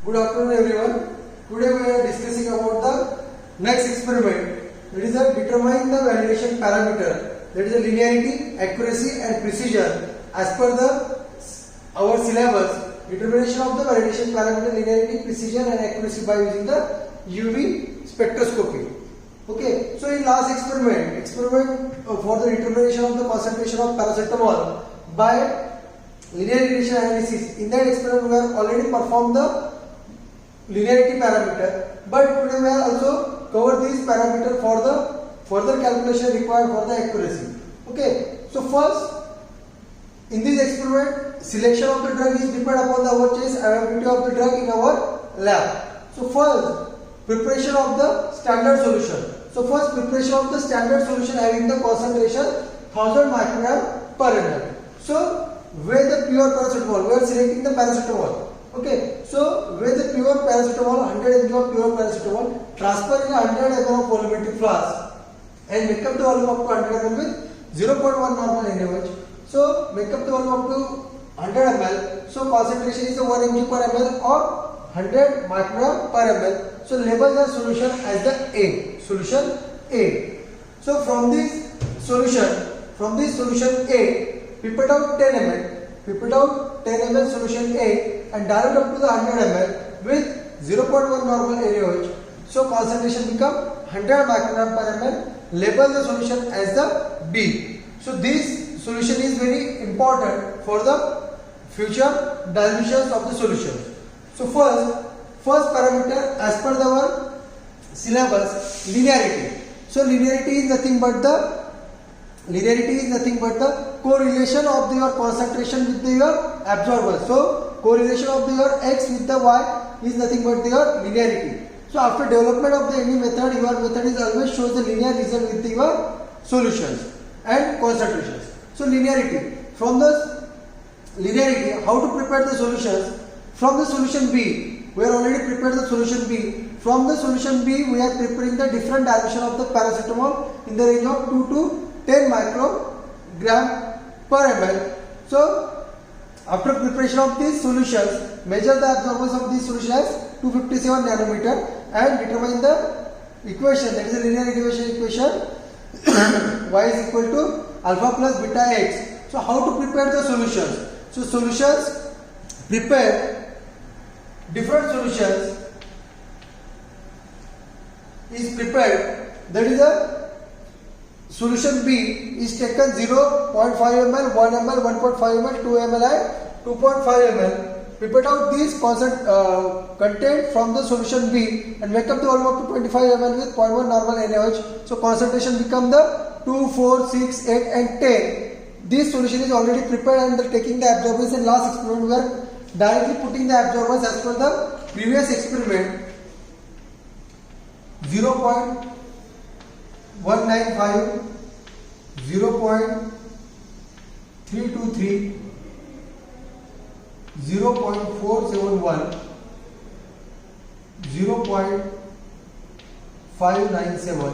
Good afternoon everyone. Today we are discussing about the next experiment. That is determine the validation parameter. That is the linearity, accuracy and precision as per our syllabus. Determination of the validation parameter, linearity, precision and accuracy by using the UV spectroscopy. Okay. So in last experiment for the determination of the concentration of paracetamol by linear regression analysis. In that experiment we have already performed the linearity parameter, but today we are also cover this parameter for the further calculation required for the accuracy. Okay, so first in this experiment selection of the drug is depend upon the our choice availability of the drug in our lab. So first preparation of the standard solution. So first preparation of the standard solution having the concentration 1000 microgram per ml. So with the pure paracetamol we are selecting the paracetamol. Okay, so with the pure paracetamol, 100 ml of pure paracetamol, transfer in 100 ml of volumetric flask and make up the volume up to 100 ml with 0.1 normal NaOH. So make up the volume up to 100 ml. So concentration is 1 mg per ml or 100 microgram per ml. So label the solution as the A. Solution A. So from this solution A, pipette out 10 ml. Pipette out 10 ml solution A and dilute up to the 100 ml with 0.1 normal NaOH. So concentration become 100 microgram per ml. Label the solution as the B. So this solution is very important for the future dilutions of the solution. So first parameter as per our syllabus, linearity. So linearity is nothing but the correlation of your concentration with your absorbance. So correlation of your X with the Y is nothing but your linearity. So after development of the any method, your method is always shows the linear result with your solutions and concentrations. So linearity. From the linearity, how to prepare the solutions? From the solution B, we are already prepared the solution B. From the solution B, we are preparing the different dilution of the paracetamol in the range of 2 to 10 microgram per ml. So after preparation of these solutions, measure the absorbance of this solution as 257 nanometer and determine the equation, that is the linear equation y is equal to alpha plus beta x. So how to prepare the solutions? So solutions, prepare different solutions is prepared, that is a solution B is taken 0.5 ml, 1 ml, 1.5 ml, 2 ml and 2.5 ml. Pipette out these content from the solution B and make up the volume up to 25 ml with 0.1 normal NaOH. So concentration become the 2, 4, 6, 8 and 10. This solution is already prepared and taking the absorbance. In last experiment we are directly putting the absorbance as per the previous experiment 0.195, 0.323, 0.471, 0.597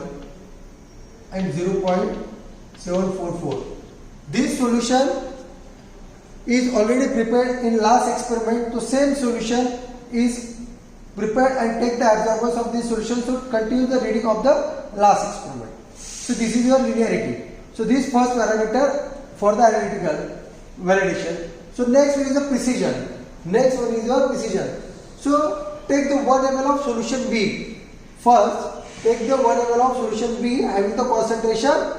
and 0.744. This solution is already prepared in last experiment. So same solution is prepared and take the absorbance of this solution. So continue the reading of the last experiment. So this is your linearity. So this first parameter for the analytical validation. So next one is the precision. Next one is your precision. So take the 1 ml of solution B. First take the 1 ml of solution B having the concentration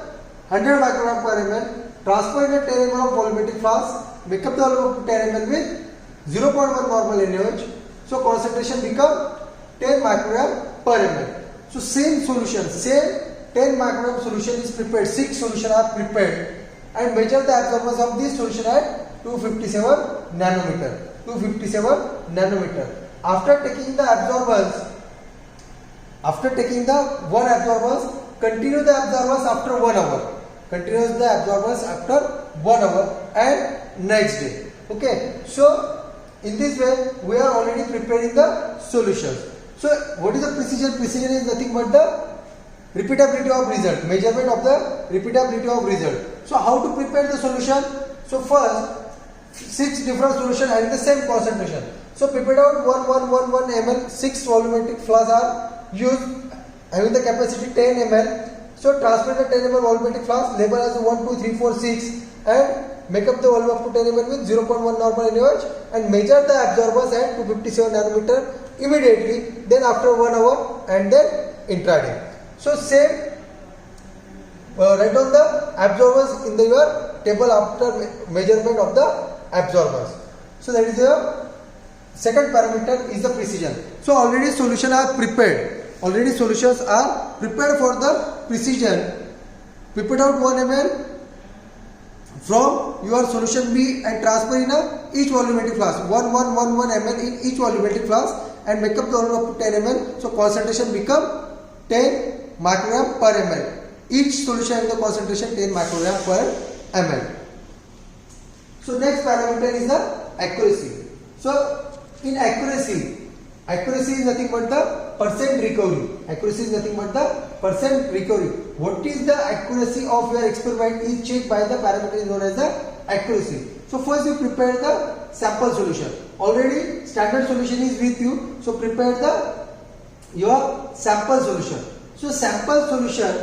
100 microgram per ml. Transfer in a 10 ml of volumetric flask. Make up the volume of 10 ml with 0.1 normal NaOH. So concentration become 10 microgram per ml. So same solution, same 10 microgram solution is prepared. 6 solutions are prepared and measure the absorbance of this solution at 257 nanometer. 257 nanometer. After taking the absorbance, continue the absorbance after 1 hour. Continues the absorbance after 1 hour and next day. Okay. So in this way we are already preparing the solutions. So what is the precision? Precision is nothing but the repeatability of result, measurement of the repeatability of result. So how to prepare the solution? So first 6 different solutions having the same concentration. So prepared out 1111 ml 6 volumetric flasks are used having the capacity 10 ml. So transfer the 10 ml volumetric flask, label as 1, 2, 3, 4, 6 and make up the volume up to 10 ml with 0.1 normal NaOH and measure the absorbers at 257 nanometer immediately, then after 1 hour and then intraday. So same, write down the absorbers in your table after measurement of the absorbers. So that is the second parameter is the precision. So already solutions are prepared. Already solutions are prepared for the precision. Prepared out 1 ml from your solution B and transfer in each volumetric flask 1111 ml in each volumetric flask and make up the volume up to 10 ml. So concentration become 10 microgram per ml. Each solution has the concentration 10 microgram per ml. So next parameter is the accuracy. So in accuracy is nothing but the percent recovery. Accuracy is nothing but the percent recovery. What is the accuracy of your experiment is checked by the parameter known as the accuracy. So first you prepare the sample solution. Already standard solution is with you. So prepare your sample solution. So sample solution,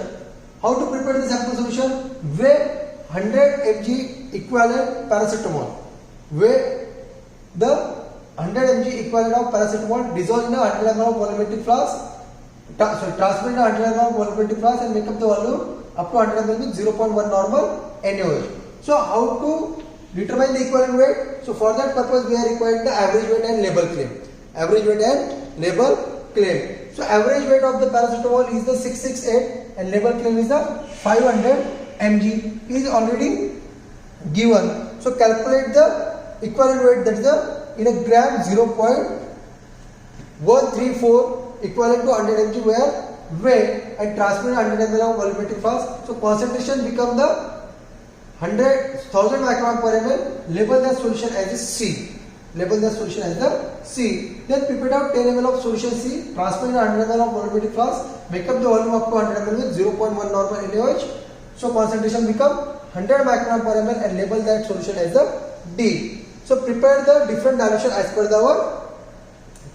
how to prepare the sample solution? Weigh 100 mg equivalent paracetamol. Weigh the 100 mg equivalent of paracetamol, dissolve in a 100 ml volumetric flask, transfer in a 100 ml volumetric flask and make up the volume up to 100 ml with 0.1 normal NaOH. So how to determine the equivalent weight? So for that purpose we are requiring the average weight and label claim. Average weight and label claim. So average weight of the paracetamol is the 668 and label claim is the 500 mg is already given. So calculate the equivalent weight, that is the in a gram 0.134 equivalent to 100 mg where weigh and transfer 100 ml of volumetric flask. So concentration become the 100,000 micron per ml. Label the solution as a C. Label the solution as the C. Then prepare out 10 ml of solution C, transfer in 100 ml of volumetric flask, make up the volume up to 100 ml with 0.1 normal NaOH. So concentration become 100 micron per ml and label that solution as the D. So prepare the different dilution as per our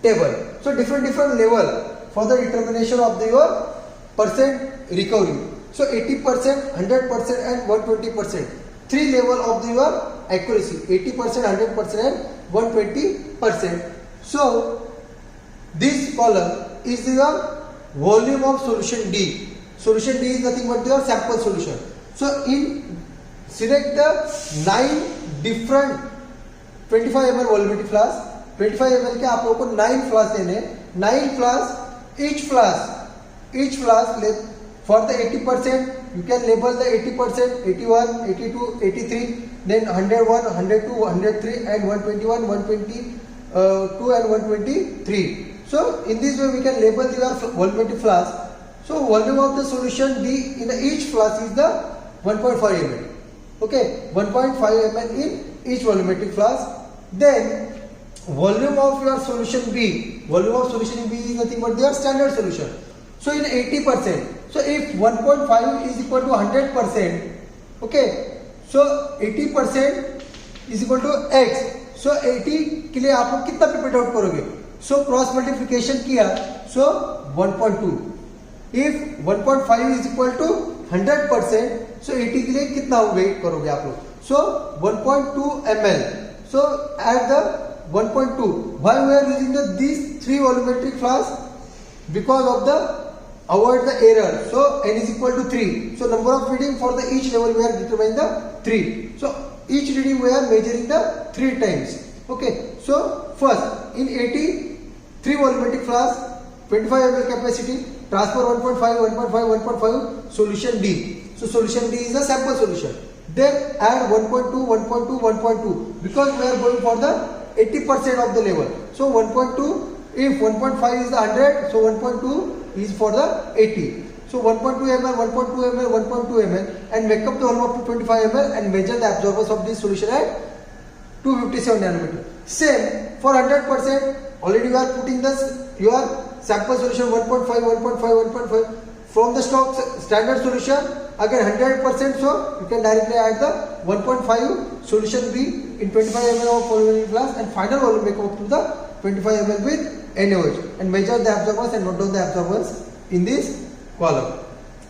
table. So different level for the determination of your percent recovery. So 80%, 100% and 120%. Three level of your accuracy, 80%, 100% and 120%. So this column is your volume of solution D. Solution D is nothing but your sample solution. So select the 9 different 25 ml volumetric flask. 25 ml के आप लोगों को 9 flask देने, 9 flask, each flask for the 80% you can label the 80%, 81, 82, 83, then 101, 102, 103 and 121, 122 and 123. So in this way we can label your volumetric flask. So volume of the solution D in each flask is the 1.5 ml. Okay, 1.5 ml in each volumetric flask. Then volume of your solution B. Volume of solution B is nothing but their standard solution. So in 80%. So if 1.5 is equal to 100%, okay. So 80% is equal to X. So 80 के लिए आप लोग कितना prepare out करोगे? So cross multiplication किया. So 1.2. If 1.5 is equal to 100%, so 80 के लिए कितना वेट करोगे आप लोग? So 1.2 ml. So add the 1.2. Why we are using these 3 volumetric flasks? Because of the avoid the error. So n is equal to 3. So number of reading for the each level we are determining the 3. So each reading we are measuring the 3 times. Okay. So first in 80 3 volumetric flasks, 25 ml capacity, transfer 1.5, 1.5, 1.5 solution D. So solution D is the sample solution. Then add 1.2, 1.2, 1.2 because we are going for the 80% of the level. So 1.2, if 1.5 is the 100, so 1.2 is for the 80. So 1.2 ml, 1.2 ml, 1.2 ml and make up the volume up to 25 ml and measure the absorbance of this solution at 257 nanometer. Same for 100%, already you are putting your sample solution 1.5, 1.5, 1.5 from the stock standard solution. Again 100%, so you can directly add the 1.5 solution B in 25 ml of polyvinyl glass, and final volume make up to the 25 ml with NaOH, and measure the absorbance and note down the absorbance in this column.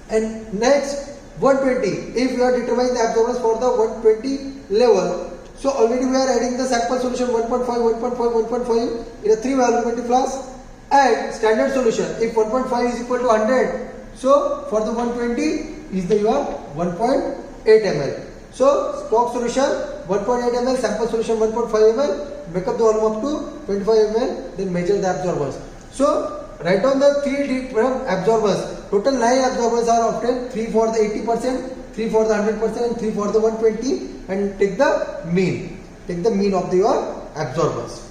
And next 120, if we are determining the absorbance for the 120 level, so already we are adding the sample solution 1.5, 1.5, 1.5 in a 3 volumetric flask, and standard solution if 1.5 is equal to 100, so for the 120 is the your 1.8 ml. So stock solution 1.8 ml, sample solution 1.5 ml, make up the volume up to 25 ml, then measure the absorbance. So write down the 3 different absorbers. Total 9 absorbers are obtained, 3 for the 80%, 3 for the 100%, and 3 for the 120, and take the mean. Take the mean of the your absorbers.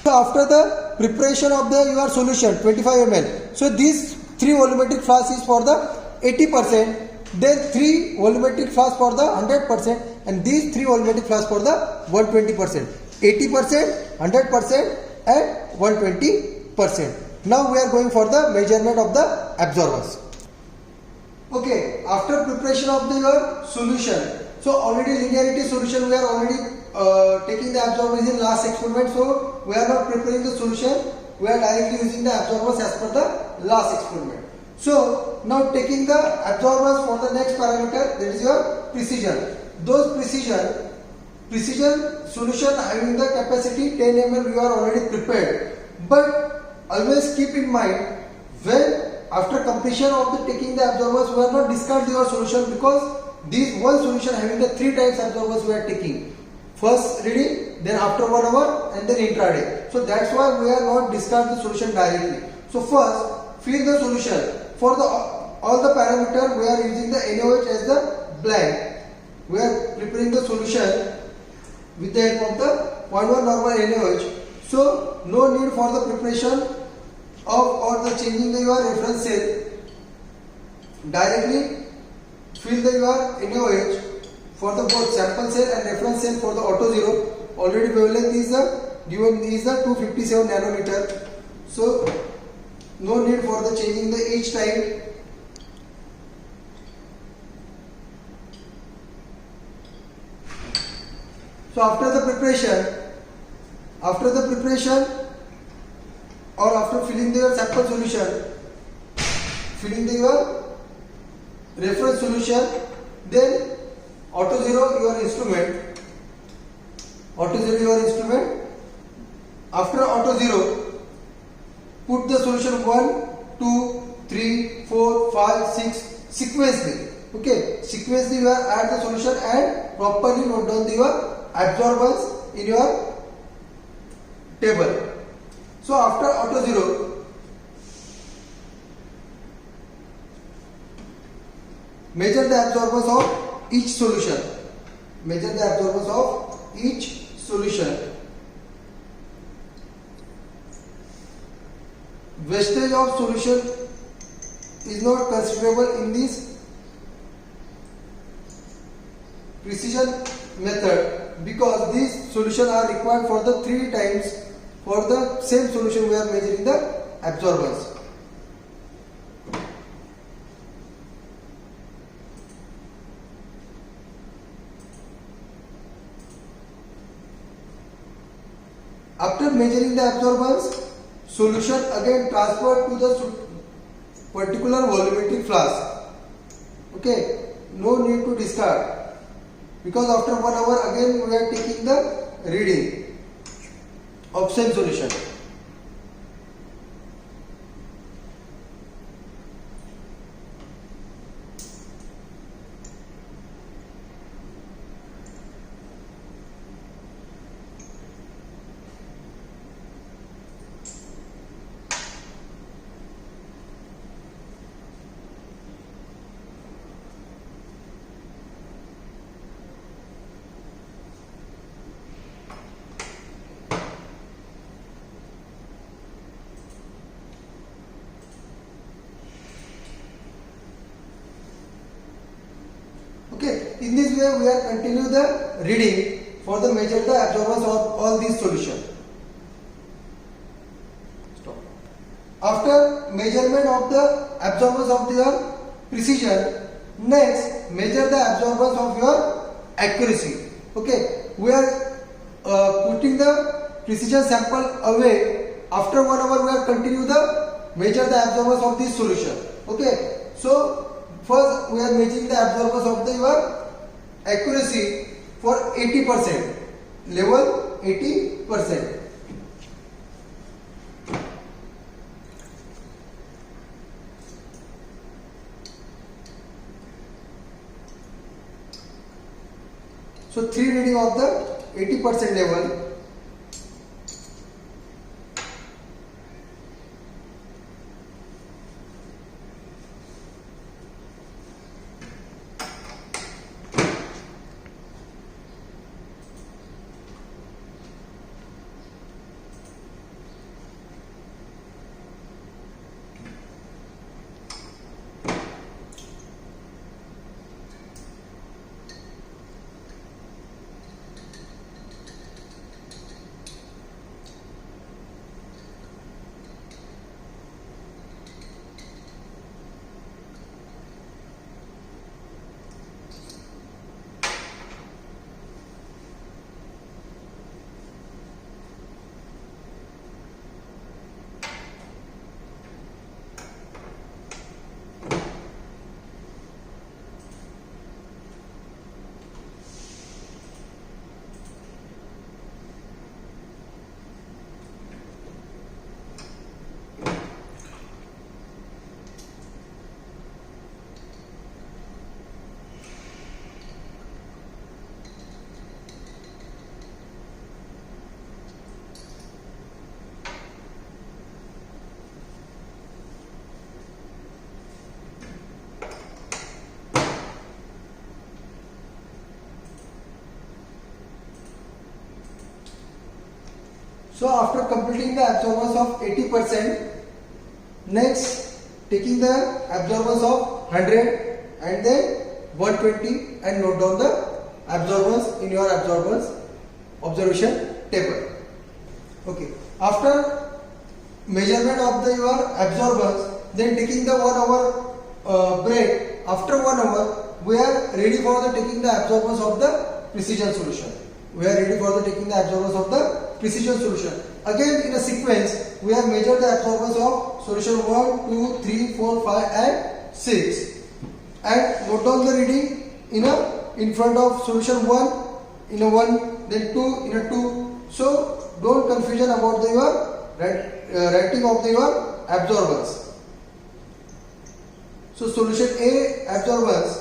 So after the preparation of the your solution 25 ml, so this 3 volumetric flask is for the 80%, then 3 volumetric flask for the 100%, and these 3 volumetric flask for the 120%, 80%, 100%, and 120%. Now we are going for the measurement of the absorbance. Okay, after preparation of the your solution, so already linearity solution we are already taking the absorbance in last experiment, so we are not preparing the solution, we are directly using the absorbance as per the last experiment. So now taking the absorbance for the next parameter, that is your precision. Those precision solution having the capacity 10 ml we are already prepared, but always keep in mind when after completion of the taking the absorbance we are not discard your solution, because this one solution having the 3 times absorbance we are taking. First reading, then after 1 hour, and then intraday. So that's why we are not discard the solution directly. So first fill the solution. For the all the parameter we are using the NaOH as the blank. We are preparing the solution with the help of the 0.1 normal NaOH. So no need for the preparation of or the changing the your reference cell. Directly fill the your NaOH for the both sample cell and reference cell for the auto zero. Already wavelength is the given is the 257 nanometer. So no need for the changing the each time. So after the preparation or after filling the sample solution, filling the your reference solution, then auto zero your instrument. After auto zero, put the solution 1, 2, 3, 4, 5, 6 sequentially. Okay, sequentially you are add the solution and properly note down the your absorbance in your table. So after auto zero, measure the absorbance of each solution. Wastage of solution is not considerable in this precision method, because these solutions are required for the 3 times for the same solution we are measuring the absorbance. After measuring the absorbance, solution again transferred to the particular volumetric flask. Okay, no need to discard, because after 1 hour again we are taking the reading of same solution. Okay, in this way we are continue the reading for the measure the absorbance of all these solutions. Stop. After measurement of the absorbance of your precision, next measure the absorbance of your accuracy. Okay, we are putting the precision sample away. After 1 hour, we are continue the measure the absorbance of this solution. Okay, so first we are measuring the absorbance of the your accuracy for 80%, level 80%. So 3 reading of the 80% level. So after completing the absorbance of 80%, next taking the absorbance of 100 and then 120 and note down the absorbance in your absorbance observation table. Okay. After measurement of the your absorbance, then taking the 1 hour break. After 1 hour, we are ready for the taking the absorbance of the precision solution. We are ready for the taking the absorbance of the precision solution. Again in a sequence, we have measured the absorbance of solution 1, 2, 3, 4, 5 and 6. And note down the reading in front of solution 1 in a 1, then 2 in a 2. So don't confusion about the your writing of the your absorbance. So solution A absorbance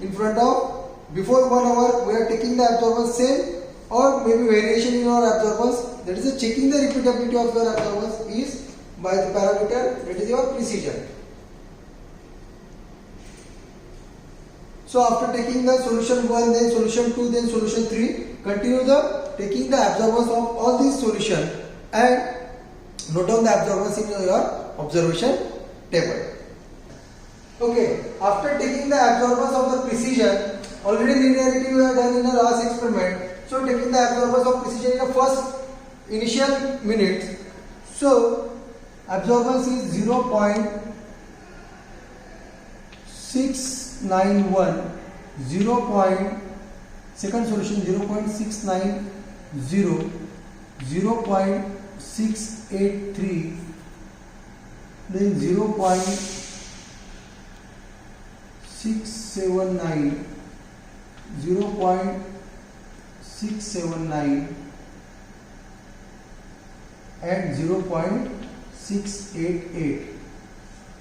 in front of before 1 hour we are taking the absorbance same or maybe variation in your absorbance, that is checking the repeatability of your absorbance is by the parameter that is your precision. So after taking the solution 1, then solution 2, then solution 3, continue the taking the absorbance of all these solution and note down the absorbance in your observation table. Okay, after taking the absorbance of the precision, already linearity we have done in the last experiment. So taking the absorbance of precision in the first initial minutes. So absorbance is 0.691, 2nd solution 0.690, 0.683, then 0.679, 0.679 and 0.688.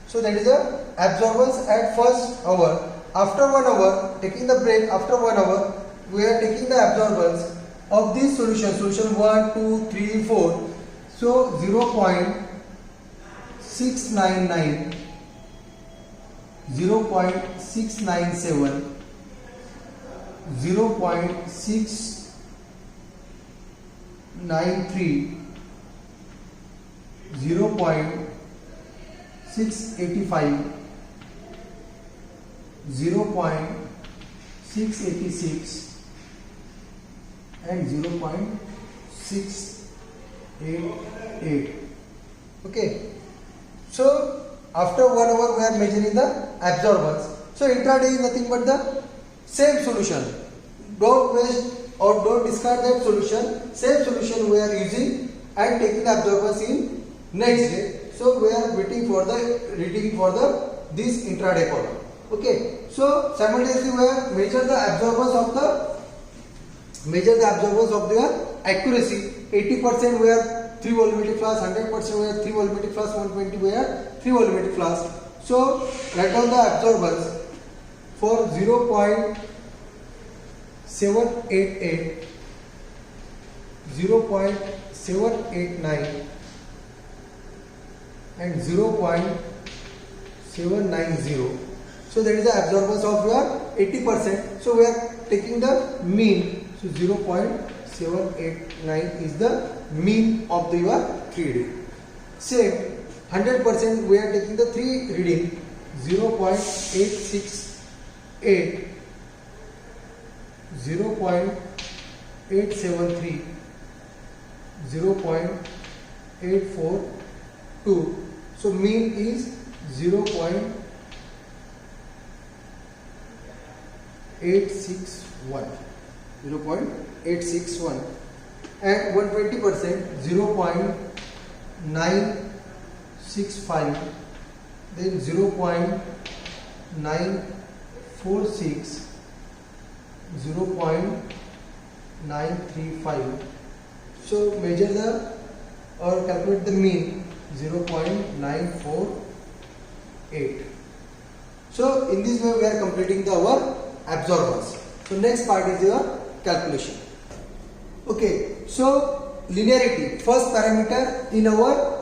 So that is the absorbance at first hour. After 1 hour, taking the break, after 1 hour, we are taking the absorbance of this solution, solution 1, 2, 3, 4. So 0.699, 0.697, 0.693, 0.685, 0.686 and 0.688. Okay. So after 1 hour we are measuring the absorbance. So intraday is nothing but the same solution. don't waste or don't discard that solution. Same solution we are using and taking the absorbance in next day. So we are waiting for the reading for the this intraday column. Okay. So simultaneously we are measure the absorbance of the accuracy. 80% we are 3 volumetric flask, 100% we are 3 volumetric flask, 120 we are 3 volumetric flask. So write down the absorbance for 0.788, 0.789 and 0.790. So that is the absorbance of your 80%. So we are taking the mean. So 0.789 is the mean of your 3 reading. Same 100% we are taking the 3 reading. 0.868, 0.873, 0.842. So mean is 0.861, 0.861 and 120% 0.965, then 0.946, 0.935. So measure the or calculate the mean 0.948. So in this way we are completing our absorbance. So next part is your calculation. Okay, so linearity, first parameter in our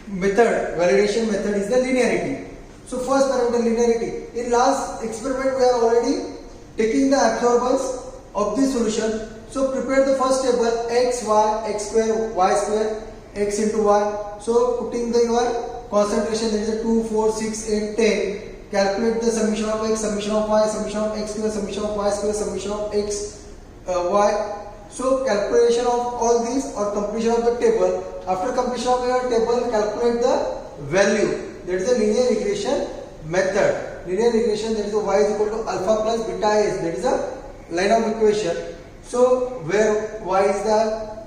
method, validation method is the linearity. So first parameter linearity. In last experiment we are already taking the absorbance of the solution. So prepare the first table x, y, x square, y square, x into y. So putting the your concentration, that is a 2, 4, 6, 8, 10. Calculate the summation of x, summation of y, summation of x square, summation of y square, summation of x, y. So calculation of all these or completion of the table. After completion of your table, calculate the value. That is the linear regression method. Linear regression, that is y is equal to alpha plus beta s. That is a line of equation. So where y is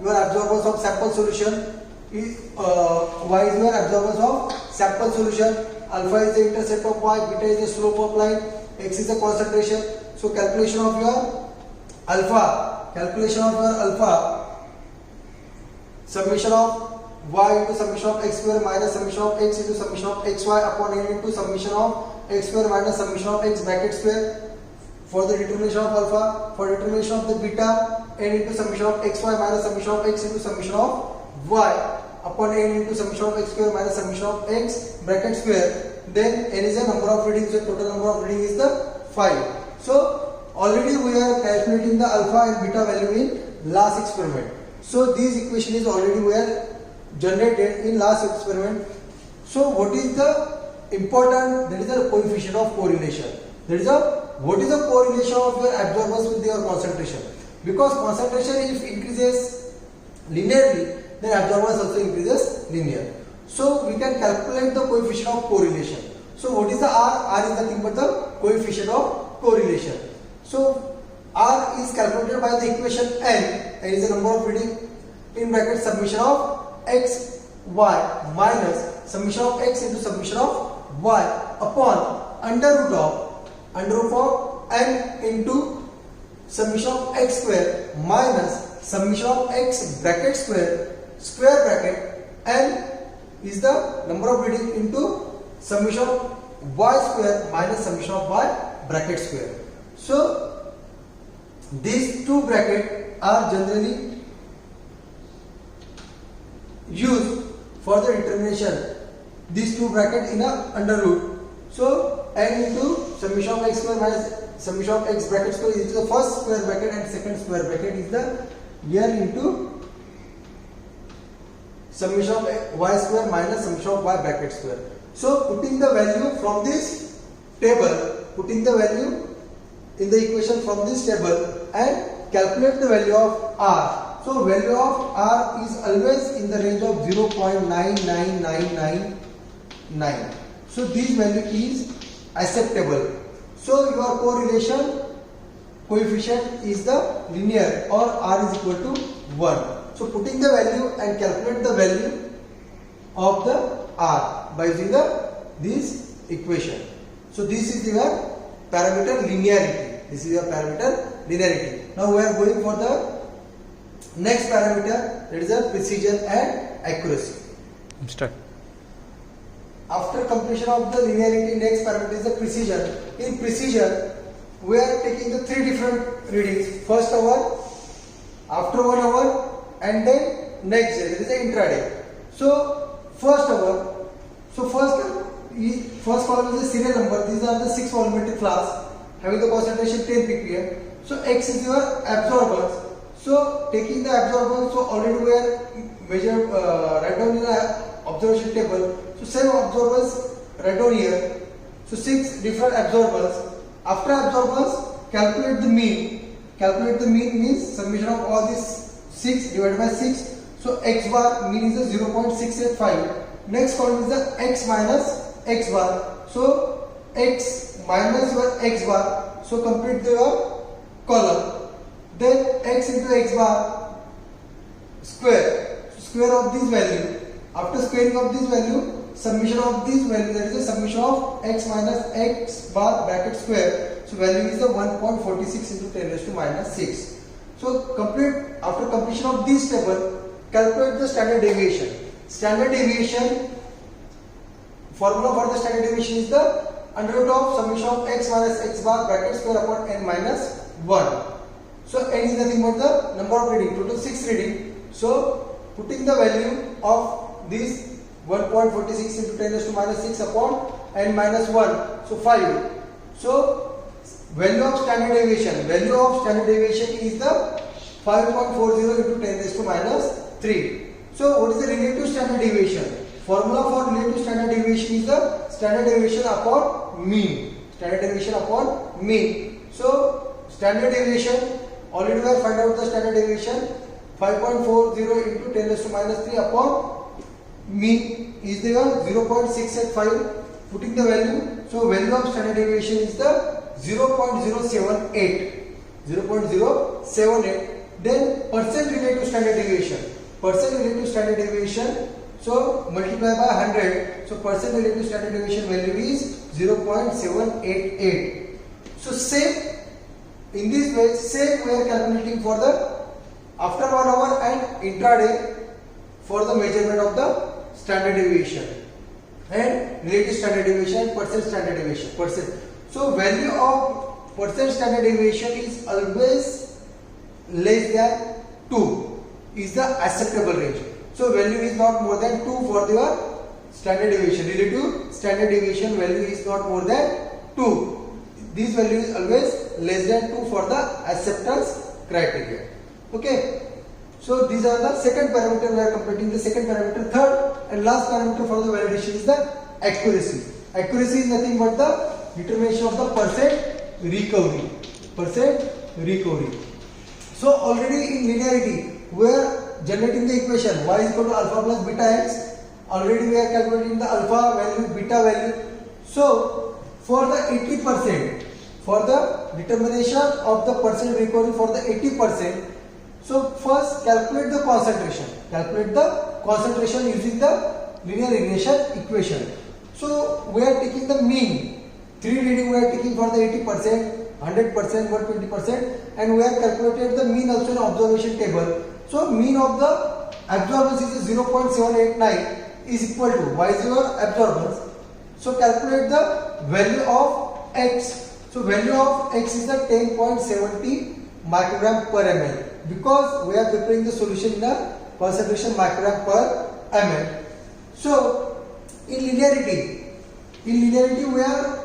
your absorbance of sample solution, is y is your absorbance of sample solution. Alpha is the intercept of y, beta is the slope of line, x is the concentration. So calculation of your alpha. Summation of y into summation of x square minus summation of x into summation of xy upon n into summation of x square minus summation of x bracket square for the determination of alpha. For determination of the beta, n into summation of xy minus summation of x into summation of y upon n into summation of x square minus summation of x bracket square. Then n is the number of readings, the total number of readings is the 5. So already we are calculating the alpha and beta value in last experiment. So this equation is already we are generated in last experiment. So what is the important, that is the coefficient of correlation. That is what is the correlation of your absorbance with your concentration? Because concentration if increases linearly, then absorbance also increases linear. So we can calculate the coefficient of correlation. So what is the R? R is nothing but the coefficient of correlation. So R is calculated by the equation n is the number of reading in bracket summation of x y minus summation of x into summation of y upon under root of n into summation of x square minus summation of x bracket square bracket n is the number of reading into summation of y square minus summation of y bracket square. So these two brackets are generally used for the determination. These two brackets in a under root. So n into summation of x square minus summation of x bracket square is the first square bracket and second square bracket is the n into summation of y square minus summation of y bracket square. So putting the value from this table, putting the value in the equation from this table and calculate the value of R. So value of R is always in the range of 0.99999. So this value is acceptable. So your correlation coefficient is the linear or r is equal to 1. So putting the value and calculate the value of the r by using this equation. So this is your parameter linearity. This is your parameter linearity. Now we are going for the next parameter, that is the precision and accuracy. Start. After completion of the linearity, next parameter is the precision. In precision, we are taking the three different readings. First hour, after 1 hour, and then next day. That is the intraday. So first hour. So first column is the serial number. These are the 6 volumetric flasks having the concentration 10 ppm. So X is your absorbance. So taking the absorbance, so already we are measure write down in the observation table. So 7 absorbance write down here. So 6 different absorbance. After absorbance, calculate the mean. Calculate the mean means summation of all these 6 divided by 6. So X bar mean is the 0.685. Next column is the X minus X bar. So X minus your X bar. So complete your column. Then X into X bar square. So square of this value. After squaring of this value, summation of this value, that is the summation of X minus X bar bracket square. So value is the 1.46 into 10 raised to minus 6. So complete, after completion of this table, calculate the standard deviation. Standard deviation, formula for the standard deviation is the under root of summation of X minus X bar bracket square upon n minus 1. So n is nothing but the number of reading, total 6 reading. So putting the value of this 1.46 into 10 raised to minus 6 upon n minus 1, so 5. So value of standard deviation is the 5.40 into 10 raised to minus 3. So what is the relative standard deviation? Formula for relative standard deviation is the standard deviation upon mean. Standard deviation upon mean. So standard deviation, already we have found out the standard deviation 5.40 into 10 raised to minus 3 upon mean is the 0.685. Putting the value, so value of standard deviation is the 0.078. 0.078. Then percent relative standard deviation. Percent relative standard deviation, so multiply by 100. So percent relative standard deviation value is 0.788. So same, in this way, same we are calculating for the after 1 hour and intraday for the measurement of the standard deviation and relative standard deviation and percent standard deviation. So value of percent standard deviation is always less than 2 is the acceptable range. So value is not more than 2 for your standard deviation. Relative standard deviation value is not more than 2. This value is always less than 2 for the acceptance criteria. Okay. So these are the second parameter. We are completing the second parameter. Third and last parameter for the validation is the accuracy. Accuracy is nothing but the determination of the percent recovery. So already in linearity we are generating the equation y is equal to alpha plus beta x. Already we are calculating the alpha value, beta value. So for the 80%, for the determination of the percent recovery for the 80%, so first calculate the concentration. Calculate the concentration using the linear regression equation. So we are taking the mean. 3 reading we are taking for the 80%, 100%, 120%, and we have calculated the mean also in observation table. So mean of the absorbance is 0.789 is equal to y is your absorbance. So calculate the value of x. So value of x is the 10.70 microgram per ml because we are preparing the solution in a concentration microgram per ml. So in linearity we are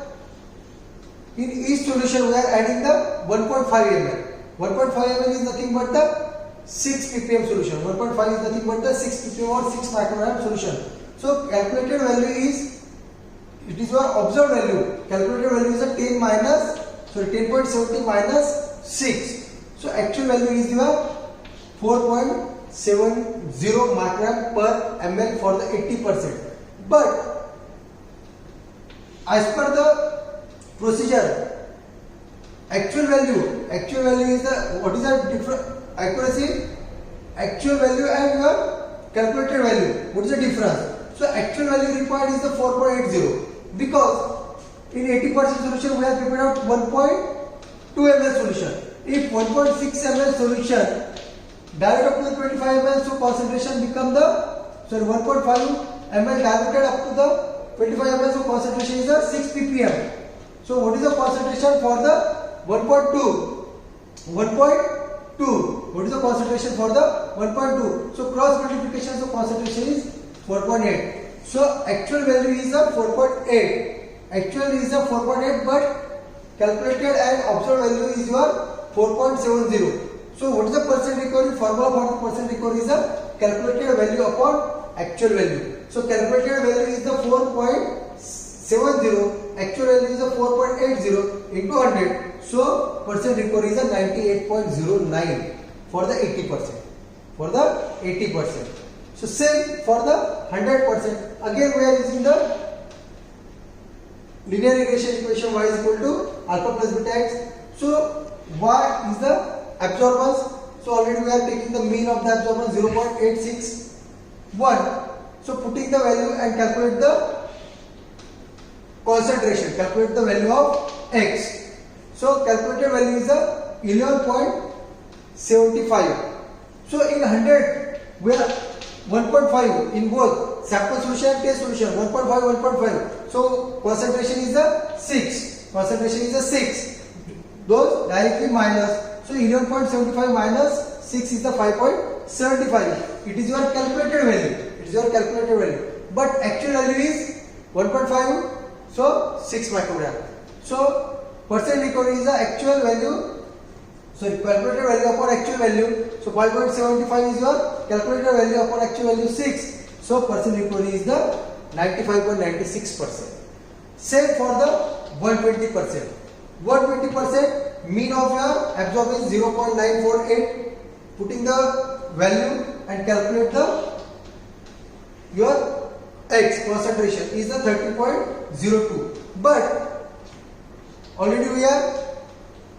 in each solution we are adding the 1.5 ml. 1.5 ml is nothing but the 6 ppm solution. 1.5 is nothing but the 6 ppm or 6 microgram solution. So calculated value is, it is your observed value. Calculated value is a 10.70 minus 6. So actual value is your 4.70 microgram per ml for the 80%. But as per the procedure, actual value is the what is the difference accuracy, actual value and your calculated value. What is the difference? So actual value required is the 4.80 because in 80% solution we have prepared out 1.2 ml solution. If 1.6 ml solution dilute up to the 25 ml, so concentration become the 1.5 ml diluted up to the 25 ml, so concentration is the 6 ppm. So what is the concentration for the 1.2? 1.2. What is the concentration for the 1.2? So cross multiplication, so concentration is 4.8. So actual value is a 4.8. Actual is a 4.8, but calculated and observed value is your 4.70. So what is the percent recovery? Formula for the percent recovery is a calculated value upon actual value. So calculated value is the 4.70. Actual value is a 4.80 into 100. So percent recovery is a 98.09 for the 80%. For the 80%. So same for the 100%. Again we are using the linear regression equation y is equal to alpha plus beta x. So y is the absorbance. So already we are taking the mean of the absorbance 0.861. So putting the value and calculate the concentration. Calculate the value of x. So calculated value is a 11.75. So in 100 we are 1.5 in both sample solution and test solution. 1.5. So concentration is a 6. Concentration is a 6. Those directly minus. So 11.75 minus 6 is the 5.75. It is your calculated value. It is your calculated value. But actual value is 1.5. So 6 microgram. So percent recovery is the actual value. So calculated value upon actual value. So 5.75 is your calculated value upon actual value 6. So percent recovery is the 95.96%. Same for the 120%. 120% mean of your absorption is 0.948. Putting the value and calculate the your X concentration is the 30.02. But already we are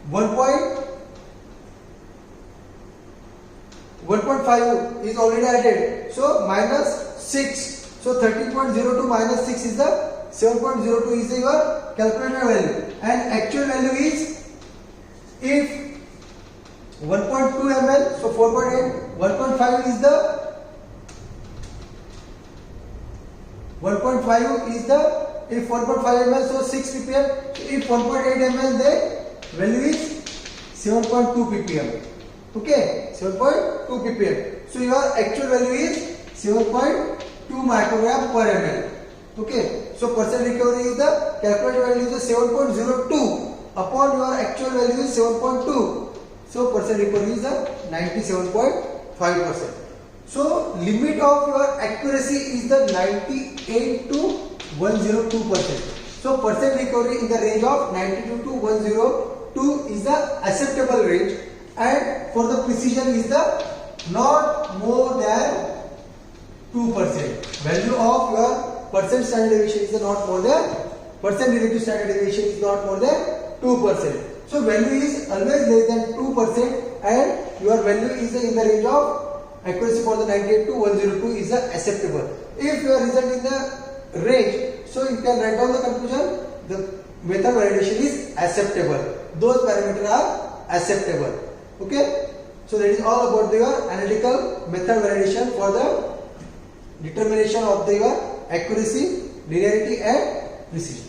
1.5 is already added. So minus 6. So 30.02 minus 6 is the 7.02 is the your calculated value. And actual value is if 1.2 ml, so 4.8. 1.5 is the 1.5 is the if 1.5 ml, so 6 ppm. If 1.8 ml, the value is 7.2 ppm. Okay, 7.2 ppm. So your actual value is 7.2 microgram per ml. Okay, so percent recovery is the calculated value is 7.02 upon your actual value is 7.2. So percent recovery is 97.5%. So limit of your accuracy is the 98 to 102%. So percent recovery in the range of 92 to 102 is the acceptable range, and for the precision is the not more than 2%. Value of your percent standard deviation is not more than percent relative standard deviation is not more than 2%. So value is always less than 2%, and your value is in the range of accuracy for the 98 to 102 is acceptable. If your result in the range, so you can write down the conclusion. The method validation is acceptable. Those parameters are acceptable. Okay. So that is all about your analytical method validation for the determination of your accuracy, linearity, and precision.